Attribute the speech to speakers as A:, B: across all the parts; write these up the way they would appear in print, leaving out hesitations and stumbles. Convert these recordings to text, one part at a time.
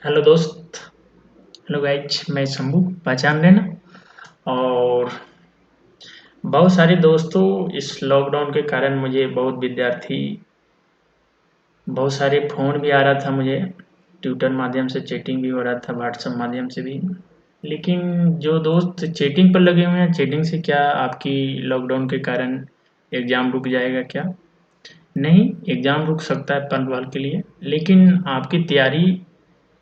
A: Hello दोस्त। Hello guys, मैं शंभू, पहचान रहे ना। और बहुत सारे दोस्तों, इस लॉकडाउन के कारण मुझे बहुत विद्यार्थी, बहुत सारे फ़ोन भी आ रहा था मुझे, ट्विटर माध्यम से चैटिंग भी हो रहा था, व्हाट्सएप माध्यम से भी। लेकिन जो दोस्त चैटिंग पर लगे हुए हैं, चैटिंग से क्या आपकी लॉकडाउन के कारण एग्ज़ाम रुक जाएगा क्या? नहीं, एग्ज़ाम रुक सकता है पल भर के लिए, लेकिन आपकी तैयारी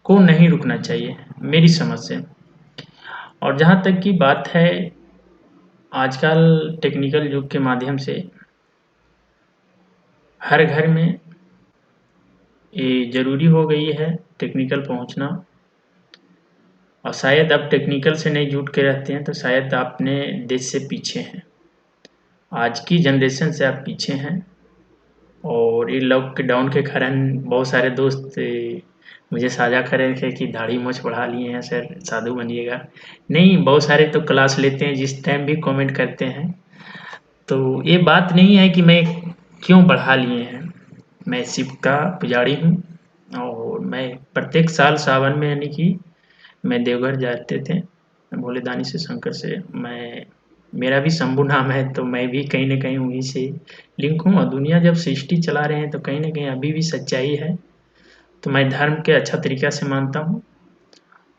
A: को नहीं रुकना चाहिए, मेरी समझ से। और जहाँ तक की बात है, आजकल टेक्निकल युग के माध्यम से हर घर में ये ज़रूरी हो गई है टेक्निकल पहुँचना। और शायद आप टेक्निकल से नहीं जुड़ के रहते हैं तो शायद आप अपने देश से पीछे हैं, आज की जनरेशन से आप पीछे हैं। और ये लॉकडाउन के कारण बहुत सारे दोस्त मुझे साझा कर रहे थे कि दाढ़ी मूंछ बढ़ा लिए हैं सर, साधु बनिएगा। नहीं, बहुत सारे तो क्लास लेते हैं जिस टाइम भी कमेंट करते हैं। तो ये बात नहीं है कि मैं क्यों बढ़ा लिए हैं। मैं शिव का पुजारी हूँ और मैं प्रत्येक साल सावन में, यानी कि मैं देवघर जाते थे भोले दानी से, शंकर से। मैं, मेरा भी शंभू नाम है, तो मैं भी कहीं न कहीं उन्हीं से लिंक हूँ। और दुनिया जब सृष्टि चला रहे हैं तो कहीं न कहीं अभी भी सच्चाई है। तो मैं धर्म के अच्छा तरीक़ा से मानता हूँ।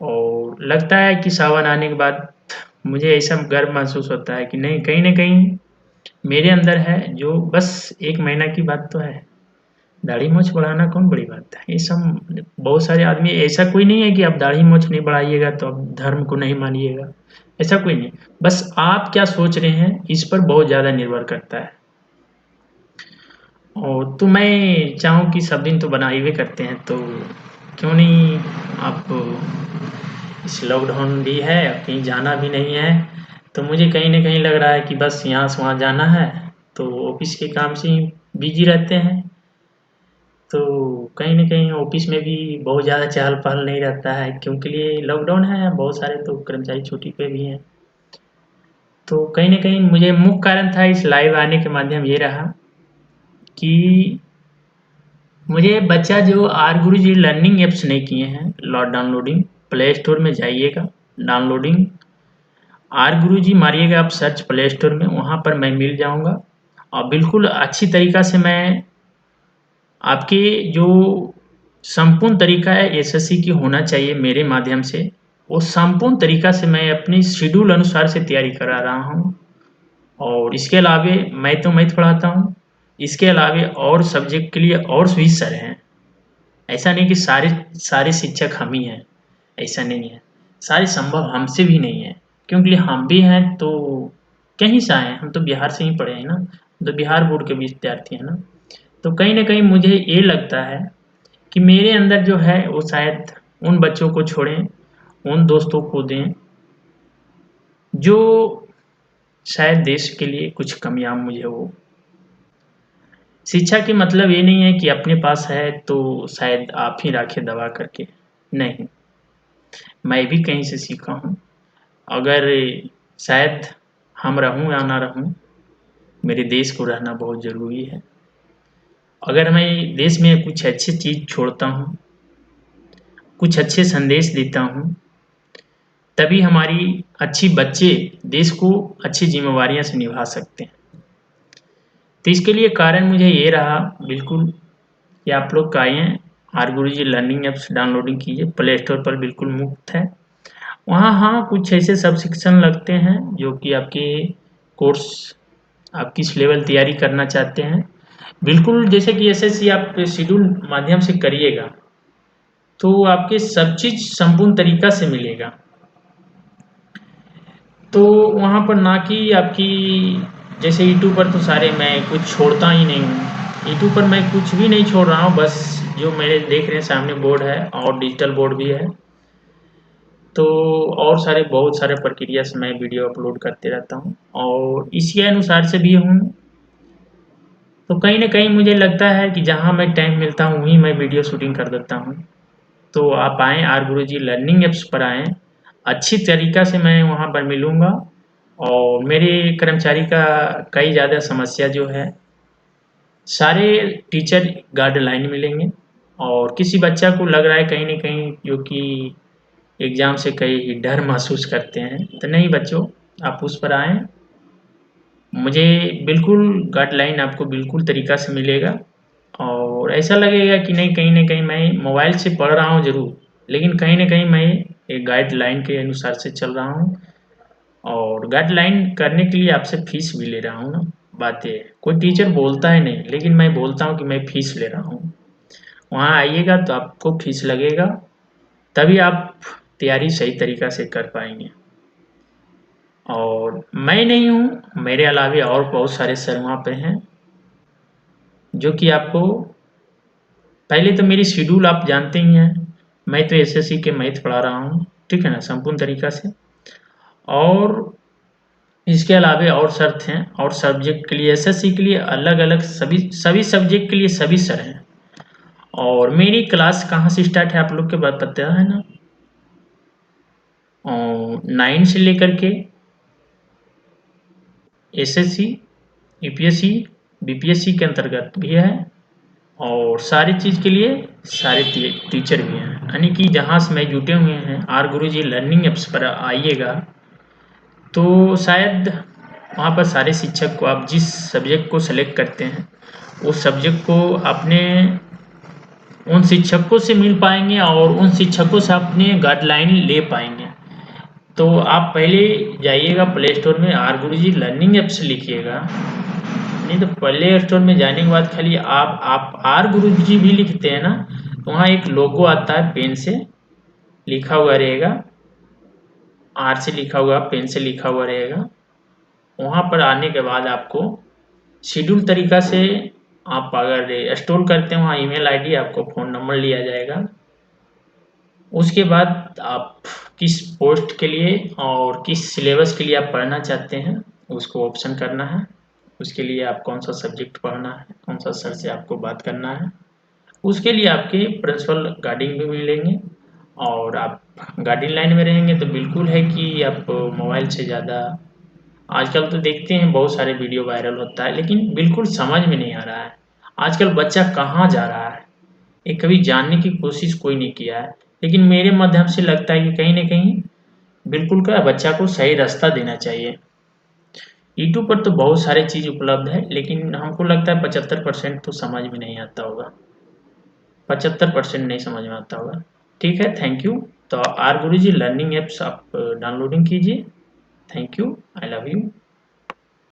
A: और लगता है कि सावन आने के बाद मुझे ऐसा गर्व महसूस होता है कि नहीं, कहीं न कहीं मेरे अंदर है, जो बस 1 महीना की बात तो है। दाढ़ी मूँछ बढ़ाना कौन बड़ी बात है? ये सब बहुत सारे आदमी, ऐसा कोई नहीं है कि आप दाढ़ी मूँछ नहीं बढ़ाइएगा तो आप धर्म को नहीं मानिएगा, ऐसा कोई नहीं। बस आप क्या सोच रहे हैं, इस पर बहुत ज़्यादा निर्भर करता है। और तो मैं चाहूँ कि सब दिन तो बना ही करते हैं, तो क्यों नहीं आप, इस लॉकडाउन भी है, कहीं जाना भी नहीं है, तो मुझे कहीं न कहीं लग रहा है कि बस यहाँ से वहाँ जाना है, तो ऑफ़िस के काम से ही बिज़ी रहते हैं। तो कहीं न कहीं ऑफ़िस में भी बहुत ज़्यादा चहल-पहल नहीं रहता है, क्योंकि लिए लॉकडाउन है, बहुत सारे तो कर्मचारी छुट्टी पे भी हैं। तो कहीं न कहीं मुझे मुख्य कारण था इस लाइव आने के माध्यम ये रहा कि मुझे बच्चा जो आर गुरुजी लर्निंग ऐप्स नहीं किए हैं, डाउनलोडिंग, प्ले स्टोर में जाइएगा, डाउनलोडिंग आर गुरुजी मारिएगा आप सर्च प्ले स्टोर में, वहाँ पर मैं मिल जाऊँगा। और बिल्कुल अच्छी तरीक़ा से मैं आपके जो संपूर्ण तरीका है एसएससी की होना चाहिए मेरे माध्यम से, वो संपूर्ण तरीका से मैं अपनी शेड्यूल अनुसार से तैयारी करा रहा हूँ। और इसके अलावे मैं तो मैथ पढ़ाता हूँ, इसके अलावे और सब्जेक्ट के लिए और भी सर हैं। ऐसा नहीं कि सारे सारे शिक्षक हम ही हैं, ऐसा नहीं है। सारे संभव हमसे भी नहीं है, क्योंकि हम भी हैं तो कहीं से आए हैं, हम तो बिहार से ही पढ़े हैं ना, तो बिहार बोर्ड के भी विद्यार्थी हैं ना। तो कहीं न कहीं मुझे ये लगता है कि मेरे अंदर जो है वो शायद उन बच्चों को छोड़ें, उन दोस्तों को दें, जो शायद देश के लिए कुछ कामयाब मुझे हो। शिक्षा के मतलब ये नहीं है कि अपने पास है तो शायद आप ही राखें दबा करके, नहीं। मैं भी कहीं से सीखा हूँ। अगर शायद हम रहूँ या ना रहूँ, मेरे देश को रहना बहुत ज़रूरी है। अगर मैं देश में कुछ अच्छी चीज़ छोड़ता हूँ, कुछ अच्छे संदेश देता हूँ, तभी हमारी अच्छी बच्चे देश को अच्छी ज़िम्मेवारियाँ से निभा सकते हैं। तो इसके लिए कारण मुझे ये रहा बिल्कुल कि आप लोग आइए, R Guruji learning apps downloading कीजिए, प्ले स्टोर पर बिल्कुल मुफ़्त है। वहाँ हाँ, कुछ ऐसे सब्सक्रिप्शन लगते हैं जो कि आपके कोर्स, आप किस लेवल तैयारी करना चाहते हैं। बिल्कुल जैसे कि एसएससी आप शेड्यूल माध्यम से करिएगा, तो आपके सब चीज़ संपूर्ण तरीक़ा से मिलेगा। तो वहाँ पर ना कि आपकी, जैसे यूट्यूब पर तो सारे मैं कुछ छोड़ता ही नहीं हूँ। यूट्यूब पर मैं कुछ भी नहीं छोड़ रहा हूँ, बस जो मेरे देख रहे हैं सामने बोर्ड है और डिजिटल बोर्ड भी है। तो और सारे बहुत सारे प्रक्रिया से मैं वीडियो अपलोड करते रहता हूँ और इसी अनुसार से भी हूँ। तो कहीं न कहीं मुझे लगता है कि जहाँ मैं टाइम मिलता हूँ वहीं मैं वीडियो शूटिंग कर देता हूँ। तो आप आएँ, आर गुरुजी लर्निंग ऐप्स पर आएँ, अच्छी तरीक़ा से मैं वहाँ पर मिलूँगा। और मेरे कर्मचारी का कई ज़्यादा समस्या जो है, सारे टीचर गाइडलाइन मिलेंगे, और किसी बच्चा को लग रहा है कहीं न कहीं जो कि एग्ज़ाम से कहीं डर महसूस करते हैं, तो नहीं बच्चों, आप उस पर आएँ। मुझे बिल्कुल गाइडलाइन आपको बिल्कुल तरीक़ा से मिलेगा और ऐसा लगेगा कि नहीं कहीं न कहीं मैं मोबाइल से पढ़ रहा हूँ ज़रूर, लेकिन कहीं न कहीं मैं एक गाइडलाइन के अनुसार से चल रहा हूँ और गाइडलाइन करने के लिए आपसे फ़ीस भी ले रहा हूँ ना, बात ये है। कोई टीचर बोलता है नहीं, लेकिन मैं बोलता हूँ कि मैं फ़ीस ले रहा हूँ। वहाँ आइएगा तो आपको फ़ीस लगेगा, तभी आप तैयारी सही तरीक़ा से कर पाएँगे। और मैं नहीं हूँ, मेरे अलावे और बहुत सारे सर वहाँ पे हैं, जो कि आपको पहले तो मेरी शेड्यूल आप जानते ही हैं, मैं तो एसएससी के मैथ पढ़ा रहा हूँ, ठीक है ना? संपूर्ण तरीक़ा से और इसके अलावे और सर थे और सब्जेक्ट के लिए एसएससी के लिए अलग-अलग सभी सब्जेक्ट के लिए सभी सर हैं और मेरी क्लास कहाँ से स्टार्ट है आप लोग को पता है ना? 9 से लेकर के एसएससी, यूपीएससी, बीपीएससी के अंतर्गत भी है और सारी चीज़ के लिए सारे टीचर भी हैं। यानी कि जहाँ से मैं जुटे हुए हैं आर गुरुजी लर्निंग ऐप्स पर आइएगा, तो शायद वहाँ पर सारे शिक्षक को आप जिस सब्जेक्ट को सेलेक्ट करते हैं, उस सब्जेक्ट को अपने उन शिक्षकों से मिल पाएँगे और उन शिक्षकों से अपने गाइडलाइन ले पाएँगे। तो आप पहले जाइएगा प्ले स्टोर में आर गुरुजी लर्निंग ऐप्स लिखिएगा, नहीं तो प्ले स्टोर में जाने के बाद खाली आप आर गुरुजी भी लिखते हैं ना, तो वहाँ एक लोगो आता है पेन से लिखा हुआ रहेगा, आर से लिखा हुआ, पेन से लिखा हुआ रहेगा। वहाँ पर आने के बाद आपको शेड्यूल तरीक़ा से आप अगर इंस्टॉल करते हैं, वहाँ ईमेल आईडी आपको फ़ोन नंबर लिया जाएगा। उसके बाद आप किस पोस्ट के लिए और किस सिलेबस के लिए आप पढ़ना चाहते हैं, उसको ऑप्शन करना है। उसके लिए आप कौन-सा सब्जेक्ट पढ़ना है, कौन-सा सर से आपको बात करना है। उसके लिए आपके प्रिंसिपल गाइडिंग भी मिलेंगे और आप गाइडलाइन में रहेंगे तो बिल्कुल है कि आप मोबाइल से ज़्यादा आजकल तो देखते हैं बहुत सारे वीडियो वायरल होता है, लेकिन बिल्कुल समझ में नहीं आ रहा है। आजकल बच्चा कहाँ जा रहा है, ये कभी जानने की कोशिश कोई नहीं किया है। लेकिन मेरे माध्यम से लगता है कि कहीं न कहीं बिल्कुल का बच्चा को सही रास्ता देना चाहिए। यूट्यूब पर तो बहुत सारी चीज़ उपलब्ध है, लेकिन हमको लगता है 75% तो समझ में नहीं आता होगा। 75% नहीं समझ में आता होगा। ठीक है, थैंक यू। तो आर गुरुजी लर्निंग ऐप्स आप डाउनलोडिंग कीजिए। Thank you, I love you.